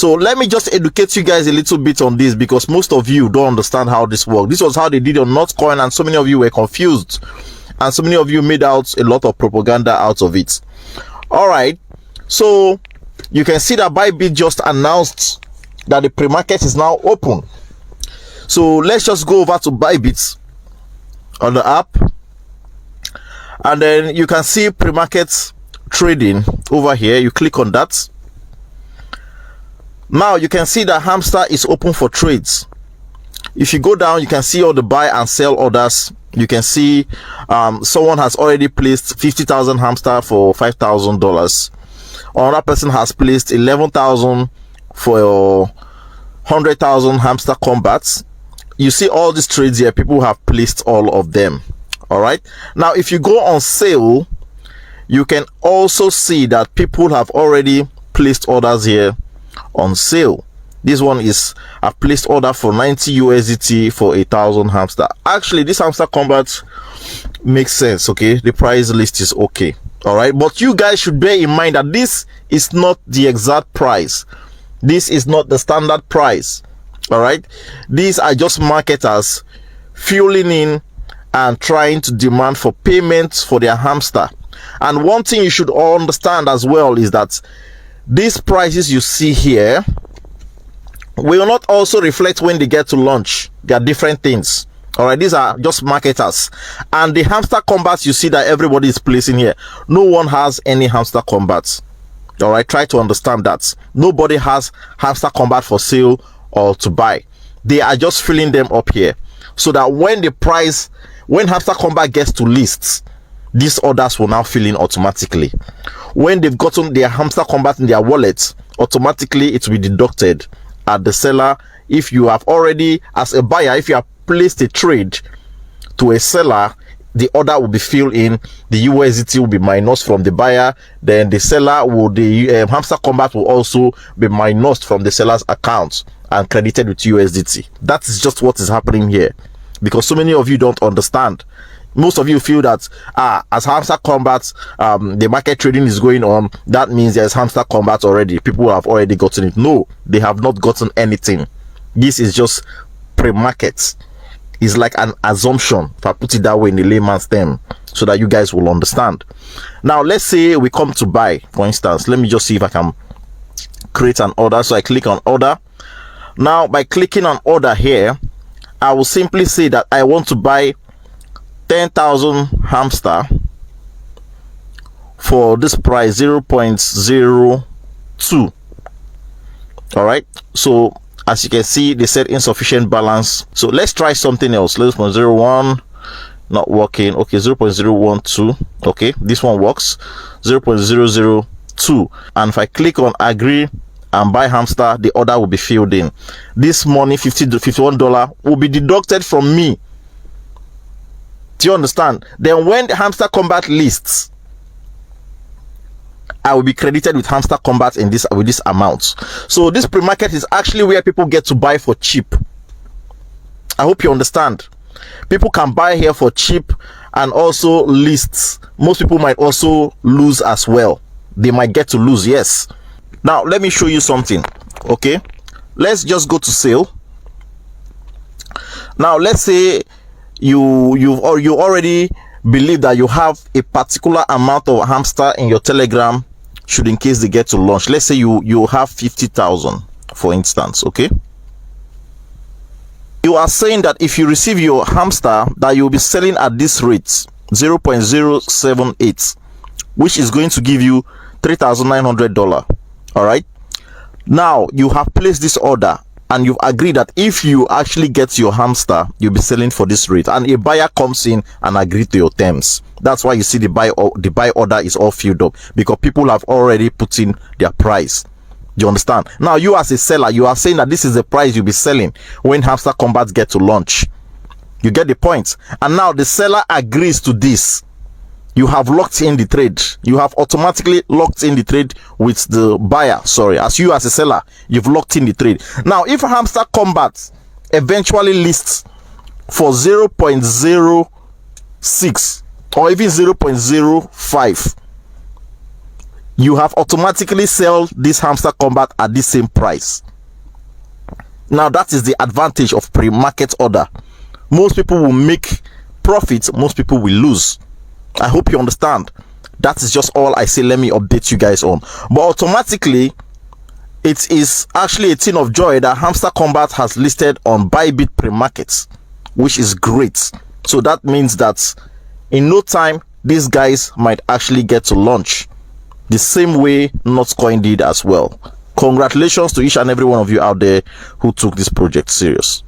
So let me just educate you guys a little bit on this, because most of you don't understand how this works. This was how they did on Notcoin, and so many of you were confused, and so many of you made out a lot of propaganda out of it. All right, so you can see that Bybit just announced that the pre-market is now open. So let's just go over to Bybit on the app, and then you can see pre-market trading over here. You click on that. Now you can see that Hamster is open for trades. If you go down, you can see all the buy and sell orders. You can see someone has already placed 50,000 Hamster for $5,000. Another person has placed 11,000 for 100,000 hamsterKombat. You see all these trades here. People have placed all of them. All right. Now, if you go on sale, you can also see that people have already placed orders here on sale. This one is I've placed order for 90 USDT for 1,000 hamster. Actually, this hamsterKombat makes sense. Okay, the price list is okay. All right, but you guys should bear in mind that this is not the exact price. This is not the standard price. All right, these are just marketers fueling in and trying to demand for payments for their hamster. And one thing you should all understand as well is that these prices you see here will not also reflect when they get to launch. They are different things. All right, these are just marketers. And the hamsterKombat you see that everybody is placing here, no one has any hamsterKombat. All right, try to understand that. Nobody has hamsterKombat for sale or to buy. They are just filling them up here, so that when hamsterKombat gets to lists, these orders will now fill in automatically. When they've gotten their hamsterKombat in their wallets, automatically it will be deducted at the seller. If you have already, as a buyer, if you have placed a trade to a seller, the order will be filled in, the USDT will be minus from the buyer, then the seller will, the hamsterKombat will also be minus from the seller's account and credited with USDT. That is just what is happening here, because so many of you don't understand. Most of you feel that as hamsterKombat, the market trading is going on, that means there's hamsterKombat already. People have already gotten it. No, they have not gotten anything. This is just pre-market. It's like an assumption, if I put it that way in the layman's term, so that you guys will understand. Now, let's say we come to buy, for instance. Let me just see if I can create an order. So I click on order. Now, by clicking on order here, I will simply say that I want to buy 10,000 hamster for this price 0.02. all right, so as you can see, they said insufficient balance. So let's try something else. 0.01 not working. Okay, 0.012. okay, this one works. 0.002, and if I click on agree and buy hamster, the order will be filled in. This money, $51, will be deducted from me. Do you understand? Then when the hamsterKombat lists, I will be credited with hamsterKombat in this, with this amount. So this pre-market is actually where people get to buy for cheap. I hope you understand. People can buy here for cheap, and also lists. Most people might also lose as well. They might get to lose, yes. Now let me show you something. Okay, let's just go to sale. Now let's say you already believe that you have a particular amount of hamster in your Telegram, should in case they get to launch. Let's say you have 50,000, for instance. Okay, you are saying that if you receive your hamster, that you'll be selling at this rate, 0.078, which is going to give you $3,900. all right, now you have placed this order, and you've agreed that if you actually get your hamster, you'll be selling for this rate, and a buyer comes in and agree to your terms. That's why you see the buy order is all filled up, because people have already put in their price. Do you understand? Now you as a seller, you are saying that this is the price you'll be selling when hamsterKombat get to launch. You get the point? And now the seller agrees to this. You have locked in the trade. You have automatically locked in the trade with the buyer. Sorry, as you as a seller, you've locked in the trade. Now, if hamsterKombat eventually lists for 0.06 or even 0.05, you have automatically sell this hamsterKombat at the same price. Now that is the advantage of pre-market order. Most people will make profit, most people will lose. I hope you understand. That is just all I say. Let me update you guys on. But automatically, it is actually a thing of joy that hamsterKombat has listed on Bybit pre-markets, which is great. So that means that in no time, these guys might actually get to launch the same way Notcoin did as well. Congratulations to each and every one of you out there who took this project serious.